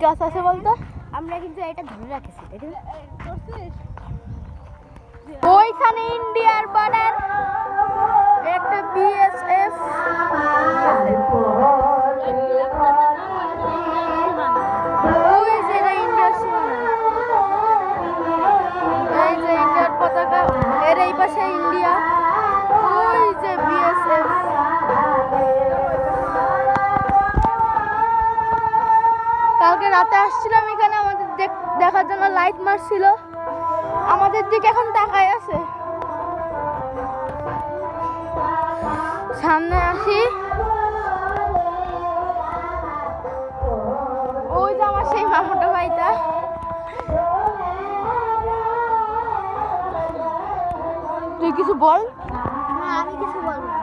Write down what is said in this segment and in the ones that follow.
গাছ আছে বলতো? আমরা কিন্তু এটা ধরে রাখছি, দেখেন ওইখানে ইন্ডিয়ার বর্ডার, একটা বিএসএফ। ওই যে ইন্ডিয়ার সীমানা, এই যে ইন্ডিয়ার পতাকা, এর এই পাশে ইন্ডিয়া, ওই যে বিএসএফ। কালকে রাতে আসছিলাম এখানে, আমাদের দেখার জন্য লাইট মারছিল, আমাদের দিকে এখন তাকায় আছে। সামনে আসি, ওই যে আমার সেই মামাটো ভাইটা। তুই কিছু বল। আমি কিছু বলবো না।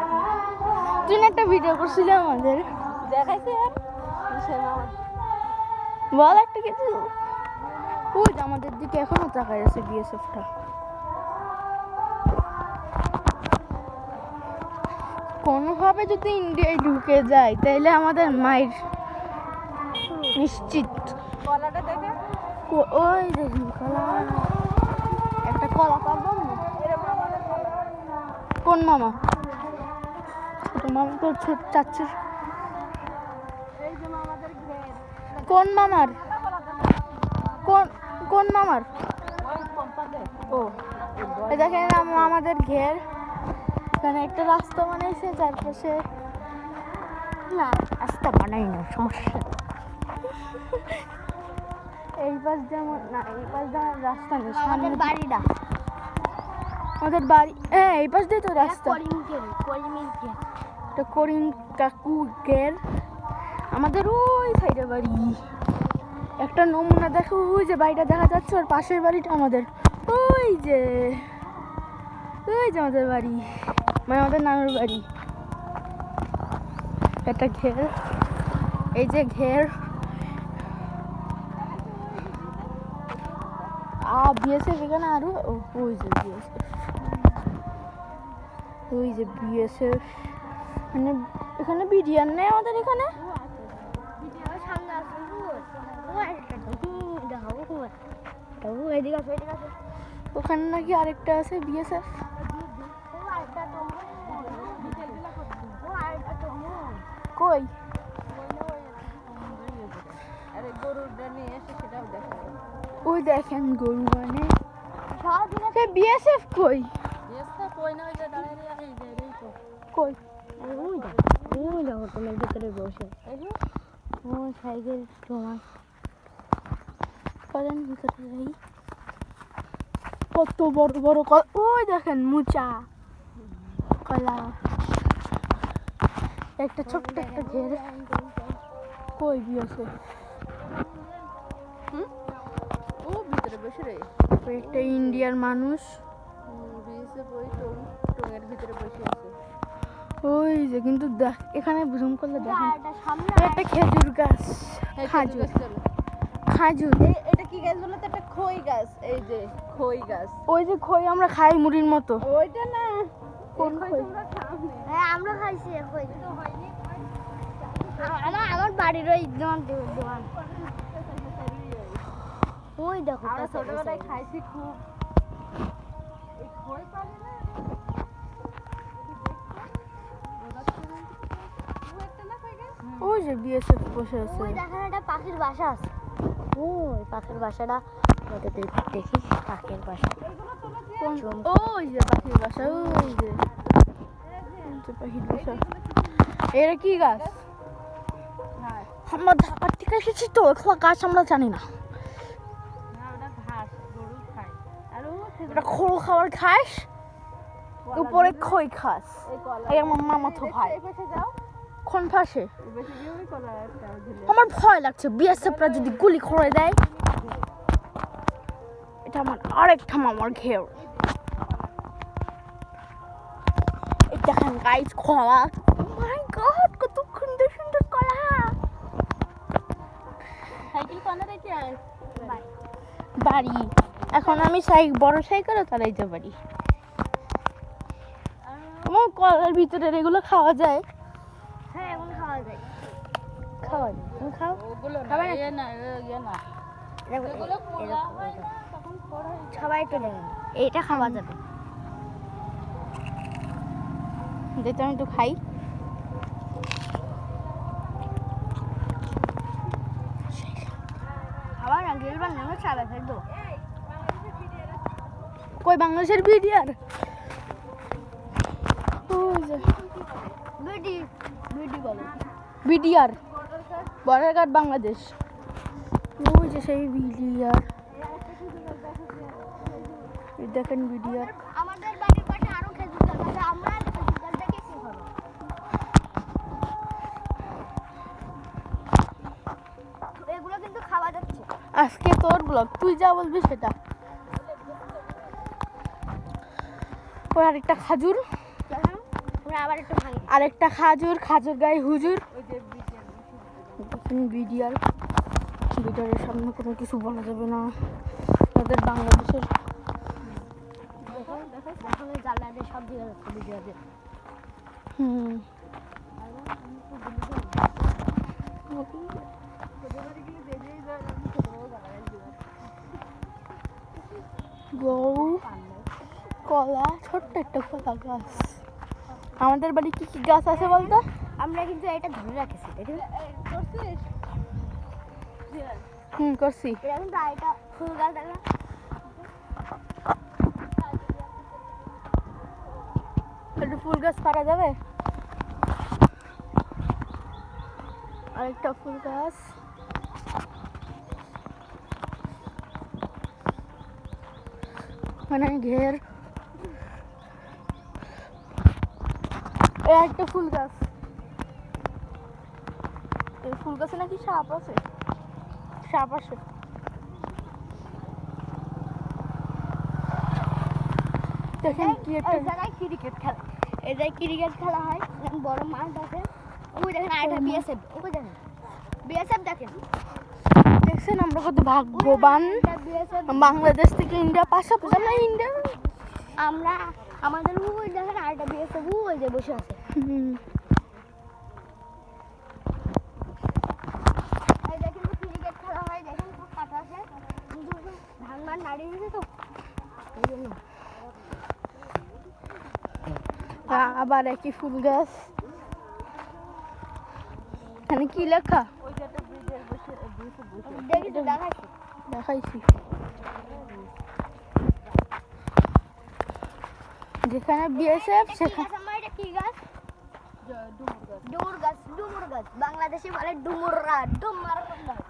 তুই না একটা ভিডিও করছিলি আমাদের, দেখাইছে বল একটা কিছু। ওই যে আমাদের দিকে এখনো তাকায় আছে বিএসএফটা। কোনোভাবে যদি ইন্ডিয়ায় ঢুকে যায় তাহলে আমাদের মায়ের নিশ্চিত। কলাটা দেখে ওই দেখি কলা, একটা কলা পারবো না। কোন মামা? ছোট মামা তো ছোট চাচ্ছিস। কোন মামার? কোন মামার? ও দেখেন আমাদের ঘের, এখানে একটা রাস্তা বানাইছে, চারপাশে না রাস্তা বানাই না, সমস্যা। এই পাশ যেমন না, এই পাশ যেমন রাস্তা নেই, সামনের বাড়িটা আমাদের বাড়ি। হ্যাঁ এই পাশ দিয়ে তো রাস্তা। করিম কাকু ঘের, আমাদের ওই সাইডে বাড়ি। একটা নমুনা দেখো, ওই যে বাড়িটা দেখা যাচ্ছে, ওর পাশের বাড়িটা আমাদের। ওই যে আমাদের বাড়ি, মানে আমাদের নানুর বাড়ি। একটা ঘের, এই যে ঘের। বিএসএফ এখানে আরো, ওই যে বিএসএফ, ওই যে বিএসএফ, মানে এখানে বিডিআর নেই আমাদের এখানে। ওখানে নাকি আরেকটা আছে বিএসএফ। কই ওই দেখেন গরু, মানে বিএসএফ কই কই? ওই দেখো তোমার ভিতরে বসে ও সাইকেল তোমার করেন ভিতরে যাই। কত বড় বড় কলা, ওই দেখেন মুচা কলা, একটা ছোট্ট একটা ঘের। কই বিএসএফ? ও ভিতরে বসে রে, একটা ইন্ডিয়ার মানুষ, বিএসএফ ওই টঙের ভিতরে বসে আছে। ওই যে কিন্তু দেখ এখানে জুম করলে দেখেন একটা খেজুর গাছ, খাজুর। এটা কি গাছ বলতো? একটা খই গাছ, এই যে খই গাছ। ওই যে খই আমরা খাই মুড়ির মতো, ওইটা না। কোন খই? হ্যাঁ আমরা খাইছি খই। আমার বাড়ির ওই দোকান। ওই দেখো আমরা ছোটবেলায় খাইছি খুব। এই খই পাবে না, ওই যে বিএসএফ বসে আছে। ওই দেখেন একটা পাখির বাসা আছে। ওই পাখির বাসাটা দেখি, পাখির বাসা। ওই যে পাখির বাসা, ওই যে পাখির বাসা। এরা কি গাছ? আমরা ঢাকার থেকে এসেছি তো, এগুলো গাছ আমরা জানি না। এটা খোল খাবার খাস, উপরে খই খাস। এই আমার মামাতো ভাই। কোন পাশে? আমার ভয় লাগছে, বিএসএফরা যদি গুলি করে দেয়। এটা আমার আরেকটা মামার ঘের। এই দেখেন গাইস কলা, মাই গড কত সুন্দর সুন্দর কলা। সাইকেল কোনা রেখে আয় বাড়ি এখন আমি বড় সাইকেলও চালাইতে পারি। আমার কলার ভিতরে এগুলো খাওয়া যায়? হ্যাঁ এখন খাওয়া যায়। খাওয়া যায়। তুমি খাও ওগুলো না খাবে না? ইয়ে না ইয়ে না এরকম- এগুলো পোড়া এরকম- হয় এরকম। না তখন পোড়া হয়ে সবাই একটু দেখেন এইটা খাওয়া যাবে যেটা আমি একটু খাই। খাবার না গেলবার না চাবে ফেলবো কই বাংলাদেশের বিডিআর? বিডি বিডি বলো বিডিআর বর্ডার গার্ড বাংলাদেশ। ওই যে সেই বিডিআর, দেখেন বিডিআর। আমাদের বাড়ির পাশে আরো খেজুর গাছ আছে আমরা খেজুর গাছ দেখে কি হবে এগুলো কিন্তু খাওয়া যাচ্ছে আজকে তোর ব্লগ, তুই যা বলবি সেটা। ওই আরেকটা খাজুর, আমরা আবার একটু ভাঙি আরেকটা খাজুর, খাজুর গায়ে হুজুর। ওই যে বিরিয়ানি দেখেন বিডিআর, বিডিআরের সামনে কোনো কিছু বলা যাবে না। তাদের বাংলাদেশের এখন জানলাতে সব দিয়ে যাচ্ছে ভিডিওতে হুম গরু, কলা, ছোট্ট একটা কলা গাছ। আমাদের বাড়ি কি কি গাছ আছে বলতো? আমরা কিন্তু এটা ধরে রাখেছি দেখুন করছিস করছি। এটা কিন্তু আরেকটা ফুল গাছ দেখো একটু ফুল গাছ পারা যাবে? আরেকটা ফুল গাছ, মানে ঘের। এই একটা ফুল গাছ, এই ফুল গাছে নাকি সাপ আছে, সাপ আছে। দেখেন কি একটা এই জায়গায় ক্রিকেট খেলা এই জায়গায় ক্রিকেট খেলা হয় এখানে বড় মাঠ আছে ওই দেখেন আরেকটা বিএসএফ ওই দেখেন বিএসএফ দেখেন দেখছেন আমরা কত ভাগ্যবান। বিএসএফ বাংলাদেশ থেকে ইন্ডিয়া পাশাপাশি, আমরা ইন্ডিয়া। আমরা আমাদের ওই দেখেন আরেকটা বিএসএফ ওই যে বসে আছে এই দেখেন ক্রিকেট খেলা হয় দেখেন খুব কাটা আছে ধান মান নাড়িয়ে দিয়েছে তো এই জন্য আবার একই ফুল গাছ। এখানে কি লেখা ওই যে একটা ব্রিজের বসে ব্রিজে বসে দেখি তো দেখাচ্ছি দেখাইছি? যেখানে বিএসএফ সেখানে আমার এটা কি গাছ ডুমুর গাছ ডুমুর গাছ বাংলাদেশি বলে ডুমুররা ডুমার গাছ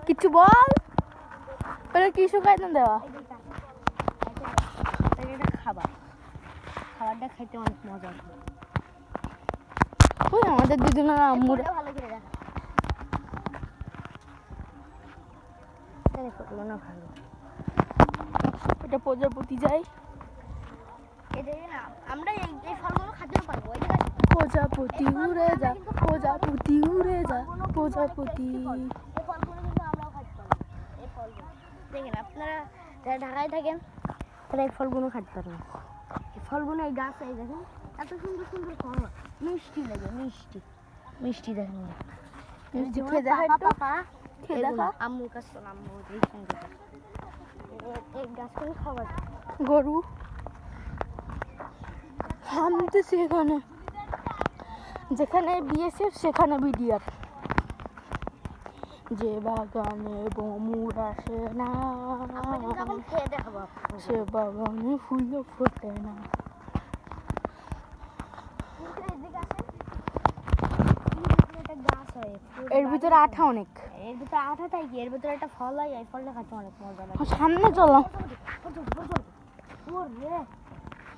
কিছু বল, ওটা কি শুকাই দেওয়া? এটা খাবার খাবারটা খাইতে অনেক মজা হয় ওই আমাদের দুজনের আম্মুর এটা ভালো করে দেখা তাহলে ফটো না ভালো এটা প্রজাপতি যায়। এটা না আমরা এই ফলগুলো খেতে পারবো এই জায়গায় প্রজাপতি উড়ে যা, প্রজাপতি উড়ে যা, প্রজাপতি। এই ফলগুলো কিন্তু আমরাও খাইতে পারবো এই ফলগুলো দেখেন আপনারা যারা ঢাকায় থাকেন তারা এই ফলগুলো খাইতে পারবেন এই ফলগুলো এই গাছ এই দেখেন এত সুন্দর সুন্দর ফল হয়। মিষ্টি লাগে মিষ্টি মিষ্টি দেখেন মিষ্টি খেয়ে দেখা একটু, খেয়ে দেখা। আম্মুর কাছে চল আম্মু এই সুন্দর এই গাছগুলো খাওয়া যায় গরু থামতেছি এখানে, যেখানে বিএসএফ সেখানে বিডিআর। যে বাগানে বমুর আসে না, আমরা কিন্তু এখন খেয়ে দেখাবো আপনাদের। সে বাগানে ফুল ফোটে না। কিন্তু এদিকে আসেন। এটা গাছ হয় এর ভিতরে আঠা অনেক। এর ভিতরে আঠা থাকে এর ভিতরে একটা ফল হয় এই ফলটা খাতে অনেক মজা লাগে সামনে চলো।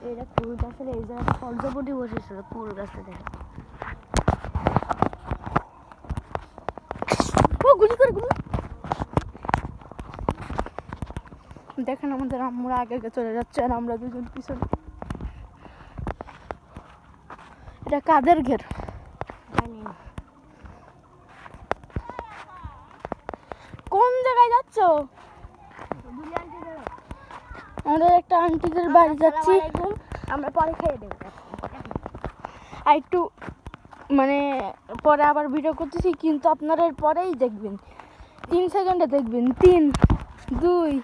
এটা কুল গাছের এই জায়গায় পর্যপটি বসেছিল কুল গাছটা দেখে ও গুলি করে গুলি। দেখেন আমাদের আম্মুরা আগে আগে চলে যাচ্ছে আর আমরা দুজন পিছনে। এটা কাদের ঘের? জানি না কোন জায়গায় যাচ্ছ? দুলি আন্টি আমাদের একটা আন্টিদের বাড়ি যাচ্ছি। আসসালামু আলাইকুম। আমরা পরে খেয়ে দেবো। আর একটু মানে পরে আবার ভিডিও করতেছি, কিন্তু আপনারা এর পরেই দেখবেন, 3 সেকেন্ডে দেখবেন। 3, 2, 1।